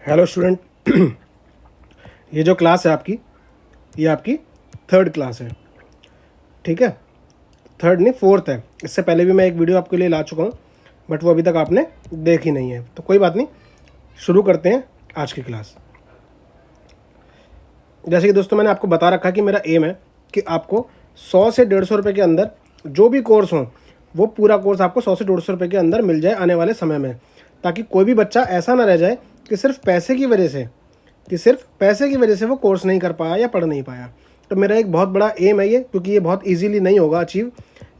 Hello student. ये जो class है आपकी, ये आपकी थर्ड क्लास है, ठीक है। थर्ड नहीं, फोर्थ है। इससे पहले भी मैं एक वीडियो आपके लिए ला चुका हूँ, बट वो अभी तक आपने देखी नहीं है, तो कोई बात नहीं, शुरू करते हैं आज की क्लास। जैसे कि दोस्तों मैंने आपको बता रखा कि मेरा एम है कि आपको 100 से 150 रुपये के अंदर जो भी कोर्स हो, वो पूरा कोर्स आपको 100 से 150 रुपये के अंदर मिल जाए आने वाले समय में, ताकि कोई भी बच्चा ऐसा ना रह जाए कि सिर्फ पैसे की वजह से वो कोर्स नहीं कर पाया या पढ़ नहीं पाया। तो मेरा एक बहुत बड़ा एम है ये, क्योंकि ये बहुत इजीली नहीं होगा अचीव।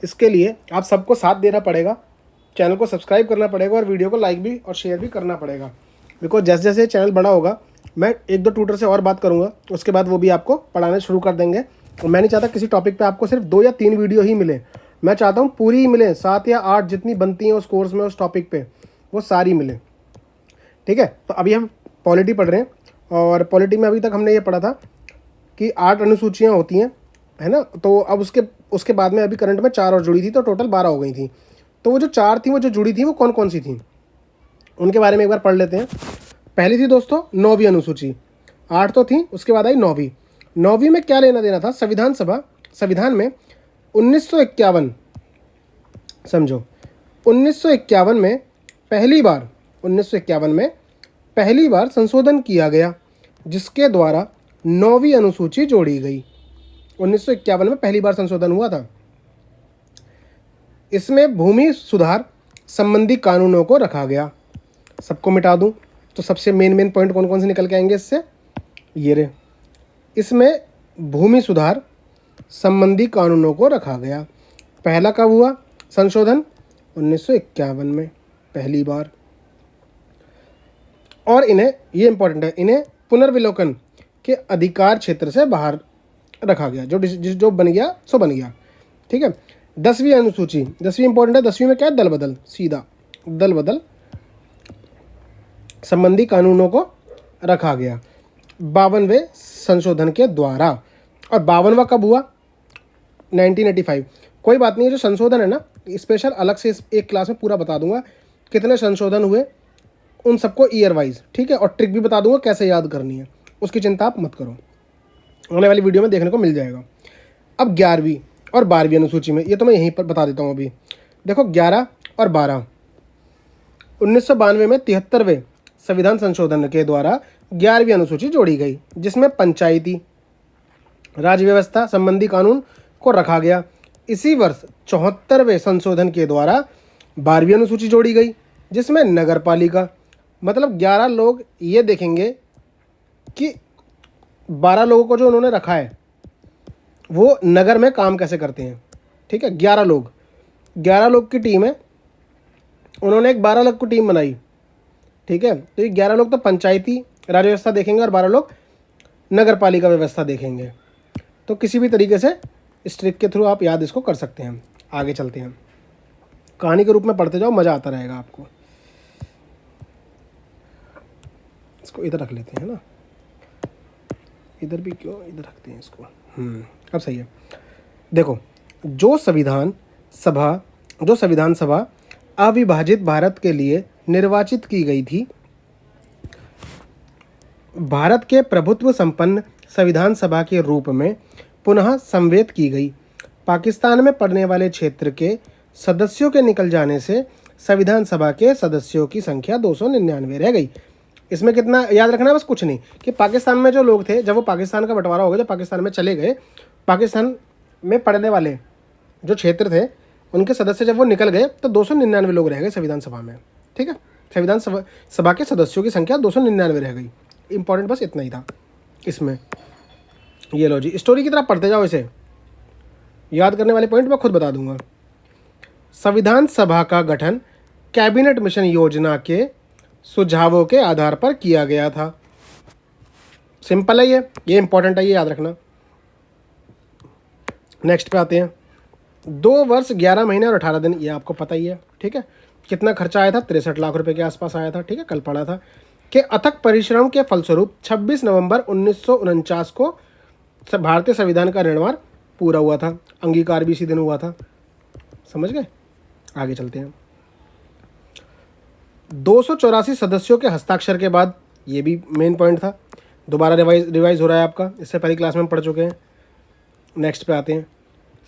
इसके लिए आप सबको साथ देना पड़ेगा, चैनल को सब्सक्राइब करना पड़ेगा और वीडियो को लाइक भी और शेयर भी करना पड़ेगा। बिकॉज जैसे जैसे चैनल बड़ा होगा, मैं एक दो ट्यूटर से और बात करूँगा, उसके बाद वो भी आपको पढ़ाना शुरू कर देंगे। और मैं नहीं चाहता किसी टॉपिक पे आपको सिर्फ 2 या 3 वीडियो ही मिले, मैं चाहता हूँ पूरी ही मिले, 7 या 8 जितनी बनती हैं उस कोर्स में, उस टॉपिक पे वो सारी मिले, ठीक है। तो अभी हम पॉलिटी पढ़ रहे हैं, और पॉलिटी में अभी तक हमने ये पढ़ा था कि 8 अनुसूचियाँ होती हैं, है ना। तो अब उसके बाद में अभी करंट में 4 और जुड़ी थी, तो टोटल 12 हो गई थी। तो वो जो 4 थी, वो जो जुड़ी थी, वो कौन कौन सी थी, उनके बारे में एक बार पढ़ लेते हैं। पहली थी दोस्तों 9वीं अनुसूची। 8 तो थी, उसके बाद आई 9वीं। 9वीं में क्या लेना देना था, संविधान में 1951, समझो 1951 में पहली बार संशोधन किया गया, जिसके द्वारा 9वीं अनुसूची जोड़ी गई। 1951 में पहली बार संशोधन हुआ था। इसमें भूमि सुधार संबंधी कानूनों को रखा गया। सबको मिटा दूं तो सबसे मेन पॉइंट कौन कौन से निकल के आएंगे इससे, ये रहे। इसमें भूमि सुधार संबंधी कानूनों को रखा गया। पहला कब हुआ संशोधन, 1951 में पहली बार। और इन्हें, ये इंपॉर्टेंट है, इन्हें पुनर्विलोकन के अधिकार क्षेत्र से बाहर रखा गया। जो बन गया सो बन गया, ठीक है। 10वीं अनुसूची, 10वीं इंपॉर्टेंट है। 10वीं में क्या है, दल बदल, सीधा दल बदल संबंधी कानूनों को रखा गया 52वें संशोधन के द्वारा। और 52वां कब हुआ, 1985। कोई बात नहीं है, जो संशोधन है ना, स्पेशल अलग से एक क्लास में पूरा बता दूंगा कितने संशोधन हुए, उन सबको ईयर वाइज, ठीक है। और ट्रिक भी बता दूंगा कैसे याद करनी है, उसकी चिंता आप मत करो, आने वाली वीडियो में देखने को मिल जाएगा। अब 11वीं और 12वीं अनुसूची में, ये तो मैं यहीं पर बता देता हूँ अभी। देखो 11 और 12, 1992 में 73वें संविधान संशोधन के द्वारा 11वीं अनुसूची जोड़ी गई, जिसमें पंचायती राज व्यवस्था संबंधी कानून को रखा गया। इसी वर्ष 74वें संशोधन के द्वारा 12वीं अनुसूची जोड़ी गई, जिसमें नगर पालिका, मतलब 11 लोग ये देखेंगे कि 12 लोगों को जो उन्होंने रखा है वो नगर में काम कैसे करते हैं, ठीक है। 11 लोग की टीम है, उन्होंने एक 12 लोग की टीम बनाई, ठीक है। तो ये 11 लोग तो पंचायती राज व्यवस्था देखेंगे और 12 लोग नगर पालिका व्यवस्था देखेंगे। तो किसी भी तरीके से इस ट्रिक के थ्रू आप याद इसको कर सकते हैं। आगे चलते हैं, कहानी के रूप में पढ़ते जाओ, मज़ा आता रहेगा आपको। इसको इधर रख लेते हैं ना, इधर भी क्यों, इधर रखते हैं इसको। अब सही है। देखो, जो संविधान सभा अविभाजित भारत के लिए निर्वाचित की गई थी, भारत के प्रभुत्व संपन्न संविधान सभा के रूप में पुनः संवेद की गई। पाकिस्तान में पड़ने वाले क्षेत्र के सदस्यों के निकल जाने से संविधान सभा के सदस्यों की संख्या 299 रह गई। इसमें कितना याद रखना, बस कुछ नहीं, कि पाकिस्तान में जो लोग थे, जब वो पाकिस्तान का बंटवारा हो गया, जब पाकिस्तान में चले गए, पाकिस्तान में पड़ने वाले जो क्षेत्र थे उनके सदस्य जब वो निकल गए, तो 299 लोग रह गए संविधान सभा में, ठीक है। संविधान सभा के सदस्यों की संख्या 299 रह गई। इंपॉर्टेंट बस इतना ही था इसमें। ये लो जी, स्टोरी की तरह पढ़ते जाओ, इसे याद करने वाले पॉइंट मैं खुद बता दूंगा। संविधान सभा का गठन कैबिनेट मिशन योजना के सुझावों के आधार पर किया गया था। सिंपल है ये इंपॉर्टेंट है, ये याद रखना। नेक्स्ट पे आते हैं। 2 वर्ष 11 महीने और 18 दिन, ये आपको पता ही है, ठीक है। कितना खर्चा आया था, 63 लाख रुपए के आसपास आया था, ठीक है, कल पढ़ा था। कि अथक परिश्रम के फलस्वरूप 26 नवंबर 1949 को भारतीय संविधान का निर्माण पूरा हुआ था, अंगीकार भी इसी दिन हुआ था। समझ गए, आगे चलते हैं। 284 सदस्यों के हस्ताक्षर के बाद ये भी मेन पॉइंट था, दोबारा रिवाइज हो रहा है आपका, इससे पहली क्लास में हम पढ़ चुके हैं। नेक्स्ट पे आते हैं।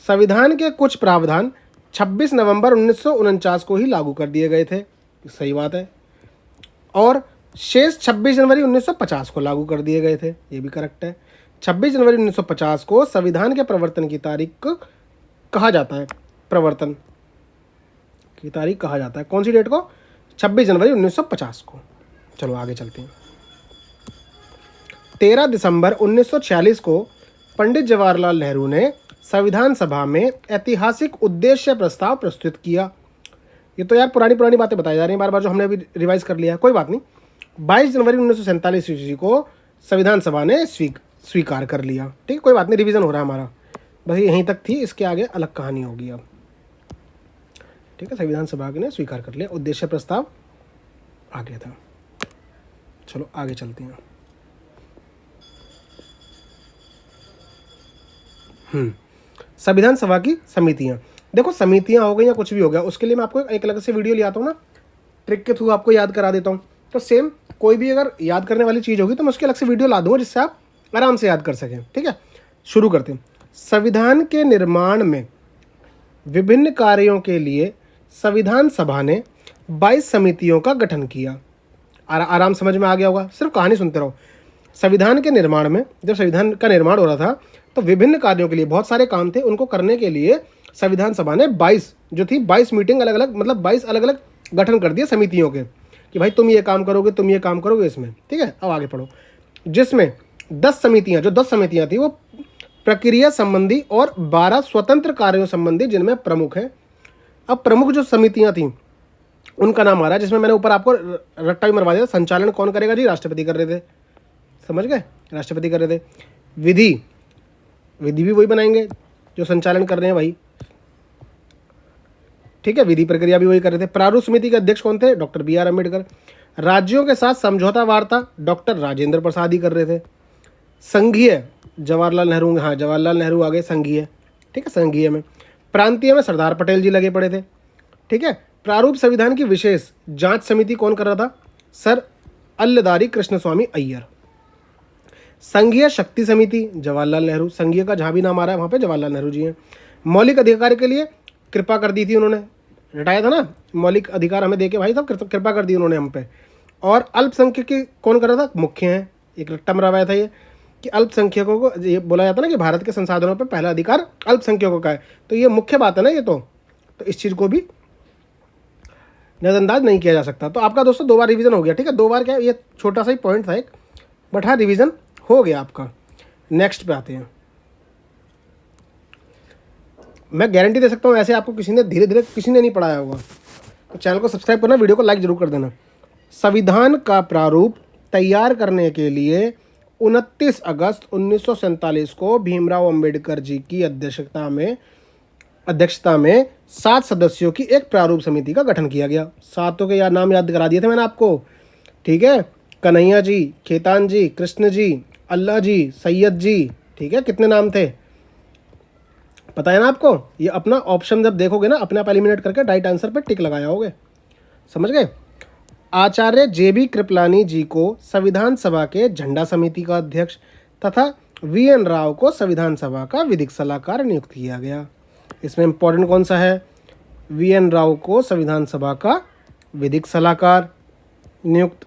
संविधान के कुछ प्रावधान 26 नवंबर 1949 को ही लागू कर दिए गए थे, सही बात है, और शेष 26 जनवरी 1950 को लागू कर दिए गए थे, ये भी करेक्ट है। 26 जनवरी 1950 को संविधान के प्रवर्तन की तारीख कहा जाता है, प्रवर्तन की तारीख कहा जाता है, कौन सी डेट को? 26 जनवरी 1950 को। चलो आगे चलते हैं। 13 दिसंबर 1946 को पंडित जवाहरलाल नेहरू ने संविधान सभा में ऐतिहासिक उद्देश्य प्रस्ताव प्रस्तुत किया। ये तो यार पुरानी पुरानी बातें बताई जा रही हैं बार बार, जो हमने अभी रिवाइज कर लिया, कोई बात नहीं। 22 जनवरी 1947 ईस्वी को संविधान सभा ने स्वीकार कर लिया। ठीक है, कोई बात नहीं, रिवीजन हो रहा है हमारा, बस यहीं तक थी, इसके आगे अलग कहानी होगी अब। ठीक है, संविधान सभा ने स्वीकार कर लिया, उद्देश्य प्रस्ताव आ गया था। चलो आगे चलते हैं। संविधान सभा की समितियां, देखो समितियां हो गई या कुछ भी हो गया, उसके लिए मैं आपको एक अलग से वीडियो ले आता हूँ ना, ट्रिक के थ्रू आपको याद करा देता हूँ। तो सेम कोई भी अगर याद करने वाली चीज़ होगी तो मैं उसके अलग से वीडियो ला दूंगा, जिससे आप आराम से याद कर सकें। ठीक है, शुरू करते हैं। संविधान के निर्माण में विभिन्न कार्यों के लिए संविधान सभा ने 22 समितियों का गठन किया। आराम समझ में आ गया होगा, सिर्फ कहानी सुनते रहो। संविधान के निर्माण में, जब संविधान का निर्माण हो रहा था तो विभिन्न कार्यों के लिए, बहुत सारे काम थे, उनको करने के लिए संविधान सभा ने 22 मीटिंग अलग अलग, मतलब 22 अलग अलग गठन कर दिए समितियों के, कि भाई तुम ये काम करोगे, तुम ये काम करोगे इसमें। ठीक है, अब आगे पढ़ो। जिसमें 10 समितियां थी वो प्रक्रिया संबंधी और 12 स्वतंत्र कार्यों संबंधी, जिनमें प्रमुख है। अब प्रमुख जो समितियां थी उनका नाम आ रहा है, जिसमें मैंने ऊपर आपको रट्टा भी मरवा दिया। संचालन कौन करेगा जी? राष्ट्रपति कर रहे थे, समझ गए, राष्ट्रपति कर रहे थे। विधि भी वही बनाएंगे जो संचालन कर रहे हैं भाई। ठीक है, विधि प्रक्रिया भी वही कर रहे थे। प्रारूप समिति के अध्यक्ष कौन थे? Doctor B R Ambedkar. राज्यों के साथ समझौता वार्ता डॉक्टर राजेंद्र प्रसाद ही कर रहे थे। संघीय जवाहरलाल नेहरू, हाँ जवाहरलाल नेहरू आ गए संघीय। ठीक है, संघीय में। प्रांतीय में सरदार पटेल जी लगे पड़े थे। ठीक है, प्रारूप संविधान की विशेष जांच समिति कौन कर रहा था? सर अल्लदारी कृष्णस्वामी अय्यर। संघीय शक्ति समिति जवाहरलाल नेहरू, संघीय का जहाँ भी नाम आ रहा है वहाँ पे जवाहरलाल नेहरू जी हैं। मौलिक अधिकार के लिए कृपा कर दी थी उन्होंने, रटाया था ना, मौलिक अधिकार हमें देके भाई साहब कृपा कर दी उन्होंने हम पे। और अल्पसंख्यक की कौन कर रहा था? मुख्य हैं। एक रट्टा मरवाया था ये कि अल्पसंख्यकों को, ये बोला जाता ना कि भारत के संसाधनों पर पहला अधिकार अल्पसंख्यकों का है, तो ये मुख्य बात है ना ये, तो इस चीज़ को भी नज़रअंदाज नहीं किया जा सकता। तो आपका दोस्तों 2 बार रिवीजन हो गया। ठीक है, 2 बार क्या, ये छोटा सा ही पॉइंट था एक, बट हाँ रिवीजन हो गया आपका। नेक्स्ट पे आते हैं। मैं गारंटी दे सकता हूँ ऐसे आपको किसी ने धीरे धीरे किसी ने नहीं पढ़ाया होगा, तो चैनल को सब्सक्राइब करना, वीडियो को लाइक जरूर कर देना। संविधान का प्रारूप तैयार करने के लिए 29 अगस्त 1947 को भीमराव अंबेडकर जी की अध्यक्षता में 7 सदस्यों की एक प्रारूप समिति का गठन किया गया। 7 के यार नाम याद करा दिए थे मैंने आपको। ठीक है, कन्हैया जी, खेतान जी, कृष्ण जी, अल्लाह जी, सैयद जी। ठीक है, कितने नाम थे पता है ना आपको? ये अपना ऑप्शन जब देखोगे ना, अपने आप एलिमिनेट करके राइट आंसर पे टिक लगाया होगे, समझ गए। आचार्य JB कृपलानी जी को संविधान सभा के झंडा समिति का अध्यक्ष तथा VN राव को संविधान सभा का विधिक सलाहकार नियुक्त किया गया। इसमें इंपॉर्टेंट कौन सा है? VN राव को संविधान सभा का विधिक सलाहकार नियुक्त,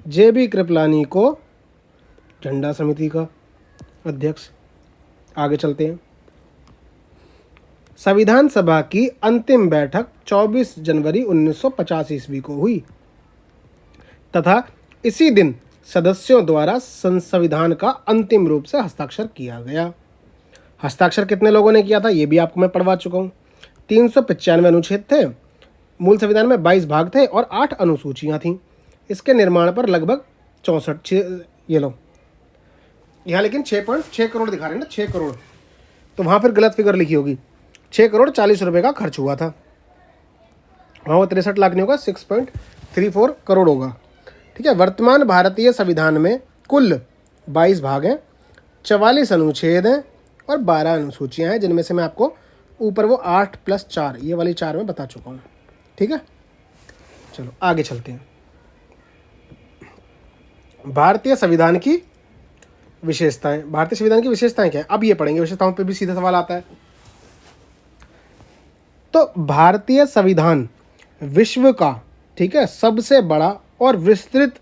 JB कृपलानी को झंडा समिति का अध्यक्ष। आगे चलते हैं। संविधान सभा की अंतिम बैठक 24 जनवरी 1950 ईस्वी को हुई तथा इसी दिन सदस्यों द्वारा संविधान का अंतिम रूप से हस्ताक्षर किया गया। हस्ताक्षर कितने लोगों ने किया था ये भी आपको मैं पढ़वा चुका हूँ। 395 अनुच्छेद थे, मूल संविधान में 22 भाग थे और 8 अनुसूचियाँ थीं। इसके निर्माण पर लगभग 64, ये लो यहाँ लेकिन 6.6 करोड़ दिखा रहे हैं ना, 6 करोड़, तो वहाँ फिर गलत फिगर लिखी होगी। 6 करोड़ 40 रुपये का खर्च हुआ था, वहाँ वो 63 लाख नहीं होगा, 6.34 करोड़ होगा। ठीक है, वर्तमान भारतीय संविधान में कुल 22 भाग हैं, 44 अनुच्छेद हैं और 12 अनुसूचियाँ हैं, जिनमें से मैं आपको ऊपर वो 8 + 4 ये वाली 4 में बता चुका हूँ। ठीक है, चलो आगे चलते हैं। भारतीय संविधान की विशेषताएं। भारतीय संविधान की विशेषताएं क्या है, अब ये पढ़ेंगे, विशेषताओं पे भी सीधा सवाल आता है। तो भारतीय संविधान विश्व का, ठीक है, सबसे बड़ा और विस्तृत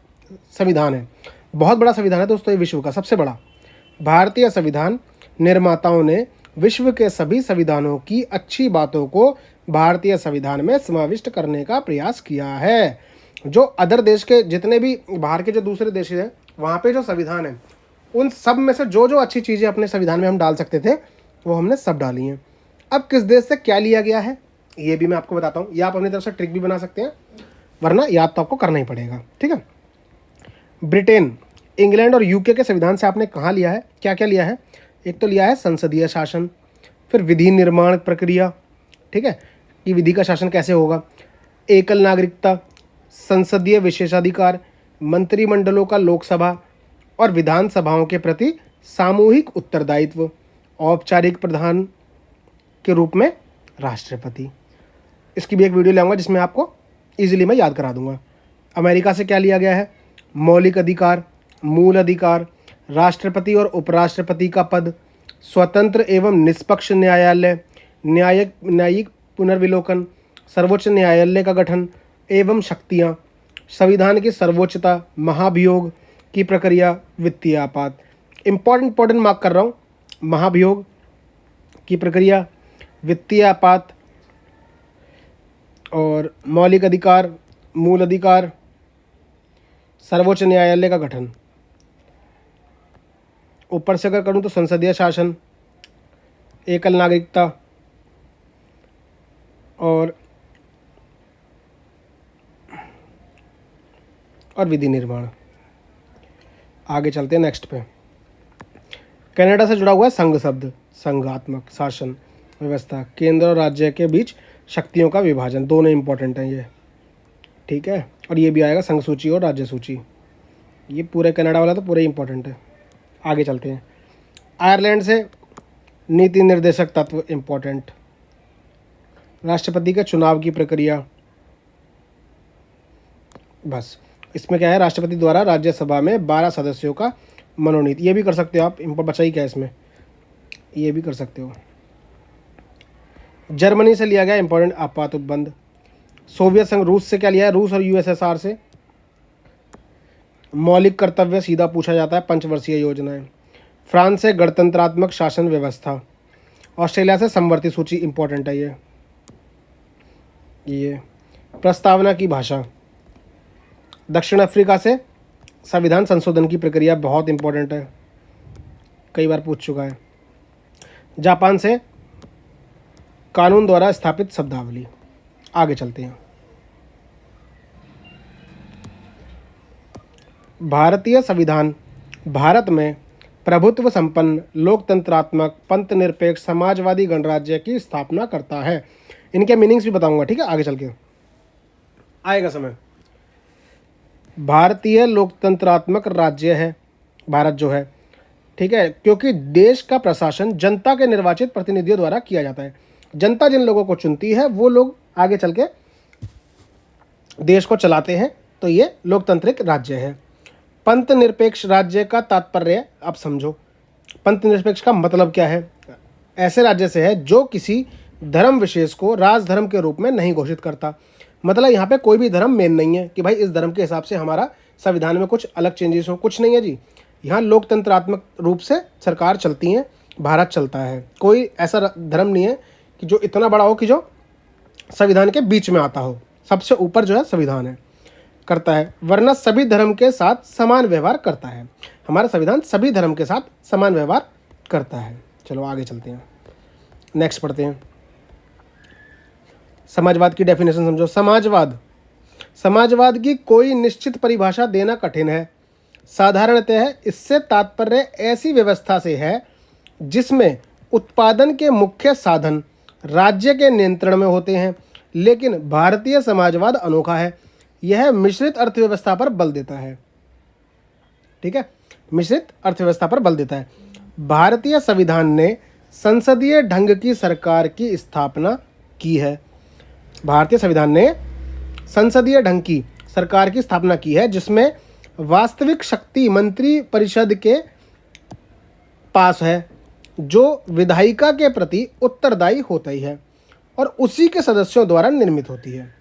संविधान है। बहुत बड़ा संविधान है दोस्तों, ये विश्व का सबसे बड़ा। भारतीय संविधान निर्माताओं ने विश्व के सभी संविधानों की अच्छी बातों को भारतीय संविधान में समाविष्ट करने का प्रयास किया है। जो अदर देश के, जितने भी बाहर के जो दूसरे देश हैं, वहाँ पे जो संविधान है, उन सब में से जो जो अच्छी चीज़ें अपने संविधान में हम डाल सकते थे, वो हमने सब डाली हैं। अब किस देश से क्या लिया गया है, ये भी मैं आपको बताता हूँ। या आप अपनी तरफ से ट्रिक भी बना सकते हैं, वरना याद तो आपको करना ही पड़ेगा, ठीक है। ब्रिटेन, इंग्लैंड और यूके के संविधान से आपने कहाँ लिया है, क्या क्या लिया है। एक तो लिया है संसदीय शासन, फिर विधि निर्माण प्रक्रिया, ठीक है, कि विधि का शासन कैसे होगा, एकल नागरिकता, संसदीय विशेषाधिकार, मंत्रिमंडलों का लोकसभा और विधानसभाओं के प्रति सामूहिक उत्तरदायित्व, औपचारिक प्रधान के रूप में राष्ट्रपति। इसकी भी एक वीडियो लाऊंगा जिसमें आपको इजीली मैं याद करा दूंगा। अमेरिका से क्या लिया गया है, मौलिक अधिकार, मूल अधिकार, राष्ट्रपति और उपराष्ट्रपति का पद, स्वतंत्र एवं निष्पक्ष न्यायालय, न्यायिक पुनर्विलोकन, सर्वोच्च न्यायालय का गठन एवं शक्तियाँ, संविधान की सर्वोच्चता, महाभियोग की प्रक्रिया, वित्तीय आपात। इंपॉर्टेंट मार्क कर रहा हूँ, महाभियोग की प्रक्रिया, वित्तीय आपात और मौलिक अधिकार, मूल अधिकार, सर्वोच्च न्यायालय का गठन। ऊपर से अगर करूँ तो संसदीय शासन, एकल नागरिकता और विधि निर्माण। आगे चलते हैं नेक्स्ट पे। कनाडा से जुड़ा हुआ है संघ शब्द, संघात्मक शासन व्यवस्था, केंद्र और राज्य के बीच शक्तियों का विभाजन, दोनों इंपॉर्टेंट हैं ये, ठीक है। और ये भी आएगा संघ सूची और राज्य सूची, ये पूरे कनाडा वाला तो पूरे इंपॉर्टेंट है। आगे चलते हैं। आयरलैंड से नीति निर्देशक तत्व इंपॉर्टेंट, राष्ट्रपति के चुनाव की प्रक्रिया, बस इसमें क्या है, राष्ट्रपति द्वारा राज्यसभा में 12 सदस्यों का मनोनीत, ये भी कर सकते हो आप, बचा ही क्या है इसमें, ये भी कर सकते हो। जर्मनी से लिया गया इंपॉर्टेंट आपात उपबंध। सोवियत संघ, रूस से क्या लिया है, रूस और यूएसएसआर से मौलिक कर्तव्य सीधा पूछा जाता है, पंचवर्षीय योजनाएं। फ्रांस से गणतंत्रात्मक शासन व्यवस्था। ऑस्ट्रेलिया से समवर्ती सूची इंपॉर्टेंट है ये प्रस्तावना की भाषा। दक्षिण अफ्रीका से संविधान संशोधन की प्रक्रिया, बहुत इंपॉर्टेंट है, कई बार पूछ चुका है। जापान से कानून द्वारा स्थापित शब्दावली। आगे चलते हैं। भारतीय संविधान भारत में प्रभुत्व संपन्न, लोकतंत्रात्मक, पंथ निरपेक्ष, समाजवादी गणराज्य की स्थापना करता है। इनके मीनिंग्स भी बताऊंगा, ठीक है, आगे चल के आएगा समय। भारतीय लोकतंत्रात्मक राज्य है भारत जो है, ठीक है, क्योंकि देश का प्रशासन जनता के निर्वाचित प्रतिनिधियों द्वारा किया जाता है। जनता जिन लोगों को चुनती है वो लोग आगे चल के देश को चलाते हैं, तो ये लोकतांत्रिक राज्य है। पंथ निरपेक्ष राज्य का तात्पर्य अब समझो, पंथ निरपेक्ष का मतलब क्या है। ऐसे राज्य से है जो किसी धर्म विशेष को राजधर्म के रूप में नहीं घोषित करता। मतलब यहाँ पे कोई भी धर्म मेन नहीं है कि भाई इस धर्म के हिसाब से हमारा संविधान में कुछ अलग चेंजेस हो, कुछ नहीं है जी। यहाँ लोकतंत्रात्मक रूप से सरकार चलती है, भारत चलता है। कोई ऐसा धर्म नहीं है कि जो इतना बड़ा हो कि जो संविधान के बीच में आता हो, सबसे ऊपर जो है संविधान है, करता है, वरना सभी धर्म के साथ समान व्यवहार करता है। हमारा संविधान सभी धर्म के साथ समान व्यवहार करता है। चलो आगे चलते हैं, नेक्स्ट पढ़ते हैं। समाजवाद की डेफिनेशन समझो। समाजवाद की कोई निश्चित परिभाषा देना कठिन है। साधारणतः इससे तात्पर्य ऐसी व्यवस्था से है जिसमें उत्पादन के मुख्य साधन राज्य के नियंत्रण में होते हैं। लेकिन भारतीय समाजवाद अनोखा है, यह मिश्रित अर्थव्यवस्था पर बल देता है, ठीक है, मिश्रित अर्थव्यवस्था पर बल देता है। भारतीय संविधान ने संसदीय ढंग की सरकार की स्थापना की है। भारतीय संविधान ने संसदीय ढंग की सरकार की स्थापना की है, जिसमें वास्तविक शक्ति मंत्री परिषद के पास है, जो विधायिका के प्रति उत्तरदायी होती है और उसी के सदस्यों द्वारा निर्मित होती है।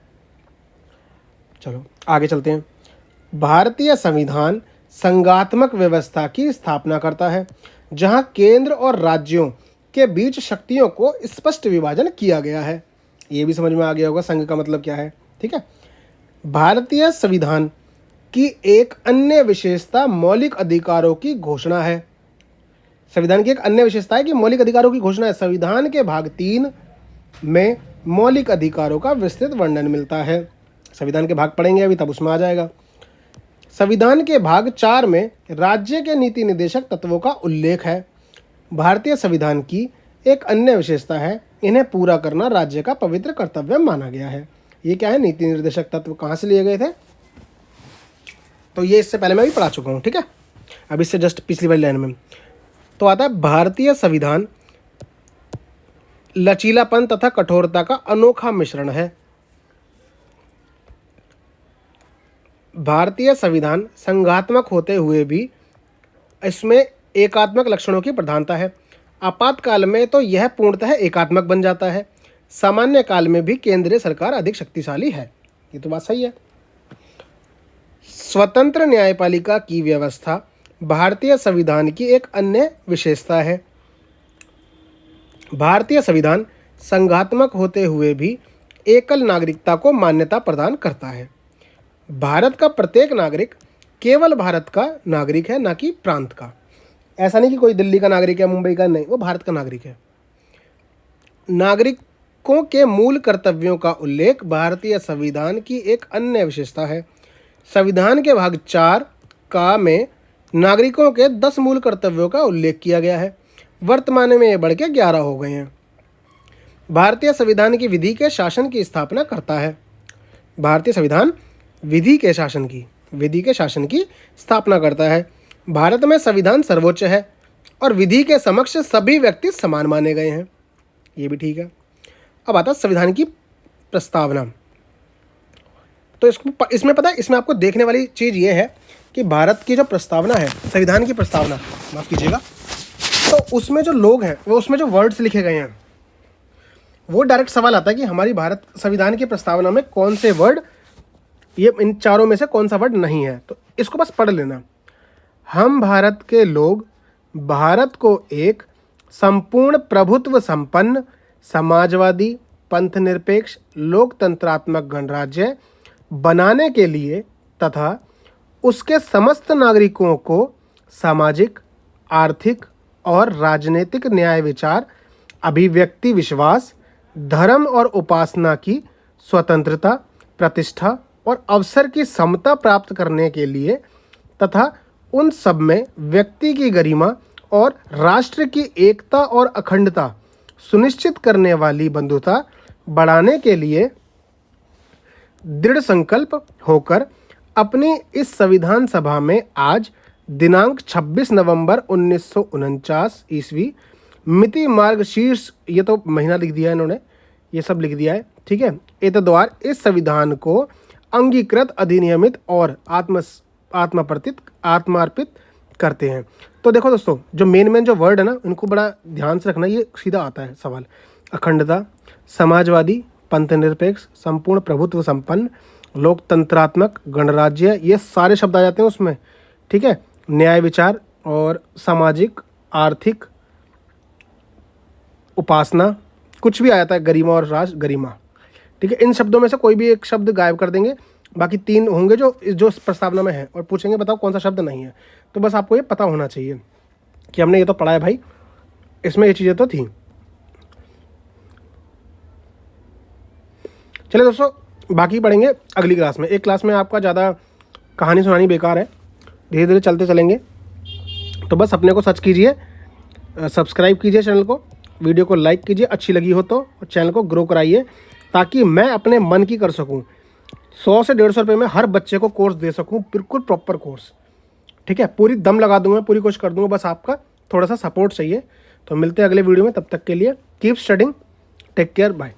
चलो आगे चलते हैं। भारतीय संविधान संघात्मक व्यवस्था की स्थापना करता है, जहां केंद्र और राज्यों के बीच शक्तियों को स्पष्ट विभाजन किया गया है। ये भी समझ में आ गया होगा संघ का मतलब क्या है, ठीक है। भारतीय संविधान की एक अन्य विशेषता मौलिक अधिकारों की घोषणा है। संविधान की एक अन्य विशेषता है कि मौलिक अधिकारों की घोषणा है। संविधान के भाग 3 में मौलिक अधिकारों का विस्तृत वर्णन मिलता है। संविधान के भाग पढ़ेंगे अभी, तब उसमें आ जाएगा। संविधान के भाग 4 में राज्य के नीति निर्देशक तत्वों का उल्लेख है। भारतीय संविधान की एक अन्य विशेषता है, इन्हें पूरा करना राज्य का पवित्र कर्तव्य माना गया है। ये क्या है, नीति निर्देशक तत्व कहाँ से लिए गए थे, तो ये इससे पहले मैं भी पढ़ा चुका हूँ, ठीक है। अब इससे जस्ट पिछली वाली लाइन में तो आता है, भारतीय संविधान लचीलापन तथा कठोरता का अनोखा मिश्रण है। भारतीय संविधान संघात्मक होते हुए भी इसमें एकात्मक लक्षणों की प्रधानता है। आपातकाल में तो यह पूर्णतः एकात्मक बन जाता है। सामान्य काल में भी केंद्रीय सरकार अधिक शक्तिशाली है। ये तो बात सही है। स्वतंत्र न्यायपालिका की व्यवस्था भारतीय संविधान की एक अन्य विशेषता है। भारतीय संविधान संघात्मक होते हुए भी एकल नागरिकता को मान्यता प्रदान करता है। भारत का प्रत्येक नागरिक केवल भारत का नागरिक है, ना कि प्रांत का। ऐसा नहीं कि कोई दिल्ली का नागरिक है, मुंबई का, नहीं, वो भारत का नागरिक है। नागरिकों के मूल कर्तव्यों का उल्लेख भारतीय संविधान की एक अन्य विशेषता है। संविधान के भाग 4 का में नागरिकों के 10 मूल कर्तव्यों का उल्लेख किया गया है। वर्तमान में ये बढ़ के 11 हो गए हैं। भारतीय संविधान की विधि के शासन की स्थापना करता है। भारतीय संविधान विधि के शासन की स्थापना करता है। भारत में संविधान सर्वोच्च है और विधि के समक्ष सभी व्यक्ति समान माने गए हैं। ये भी ठीक है। अब आता है संविधान की प्रस्तावना। तो इसमें पता है, इसमें आपको देखने वाली चीज़ ये है कि भारत की जो प्रस्तावना है, संविधान की प्रस्तावना, माफ़ कीजिएगा, तो उसमें जो लोग हैं, वो उसमें जो वर्ड्स लिखे गए हैं, वो डायरेक्ट सवाल आता है कि हमारी भारत संविधान की प्रस्तावना में कौन से वर्ड, ये इन चारों में से कौन सा वर्ड नहीं है। तो इसको बस पढ़ लेना। हम भारत के लोग भारत को एक संपूर्ण प्रभुत्व संपन्न समाजवादी पंथनिरपेक्ष लोकतंत्रात्मक गणराज्य बनाने के लिए तथा उसके समस्त नागरिकों को सामाजिक, आर्थिक और राजनीतिक न्याय, विचार, अभिव्यक्ति, विश्वास, धर्म और उपासना की स्वतंत्रता, प्रतिष्ठा और अवसर की समता प्राप्त करने के लिए तथा उन सब में व्यक्ति की गरिमा और राष्ट्र की एकता और अखंडता सुनिश्चित करने वाली बंधुता बढ़ाने के लिए दृढ़ संकल्प होकर अपनी इस संविधान सभा में आज दिनांक 26 नवंबर 1949 ईस्वी मिति मार्गशीर्ष, ये तो महीना लिख दिया है इन्होंने, ये सब लिख दिया है, ठीक है, एतद्वारा इस संविधान को अंगीकृत, अधिनियमित और आत्मार्पित करते हैं। तो देखो दोस्तों, जो मेन जो वर्ड है ना, इनको बड़ा ध्यान से रखना, ये सीधा आता है सवाल। अखंडता, समाजवादी, पंथनिरपेक्ष, संपूर्ण प्रभुत्व संपन्न, लोकतंत्रात्मक गणराज्य, ये सारे शब्द आ जाते हैं उसमें, ठीक है। न्याय, विचार और सामाजिक, आर्थिक, उपासना, कुछ भी आ जाता है, गरिमा और राज गरिमा, ठीक है। इन शब्दों में से कोई भी एक शब्द गायब कर देंगे, बाकी 3 होंगे जो प्रस्तावना में है, और पूछेंगे बताओ कौन सा शब्द नहीं है। तो बस आपको ये पता होना चाहिए कि हमने ये तो पढ़ा है भाई, इसमें ये चीज़ें तो थी। चलिए दोस्तों, बाकी पढ़ेंगे अगली क्लास में। एक क्लास में आपका ज़्यादा कहानी सुनानी बेकार है, धीरे धीरे चलते चलेंगे। तो बस अपने को सर्च कीजिए, सब्सक्राइब कीजिए चैनल को, वीडियो को लाइक कीजिए अच्छी लगी हो तो, और चैनल को ग्रो कराइए ताकि मैं अपने मन की कर सकूं। 100 से 150 रुपये में हर बच्चे को कोर्स दे सकूं, बिल्कुल प्रॉपर कोर्स, ठीक है। पूरी दम लगा दूंगा, पूरी कोशिश कर दूंगा, बस आपका थोड़ा सा सपोर्ट चाहिए। तो मिलते हैं अगले वीडियो में, तब तक के लिए keep studying, take care, bye.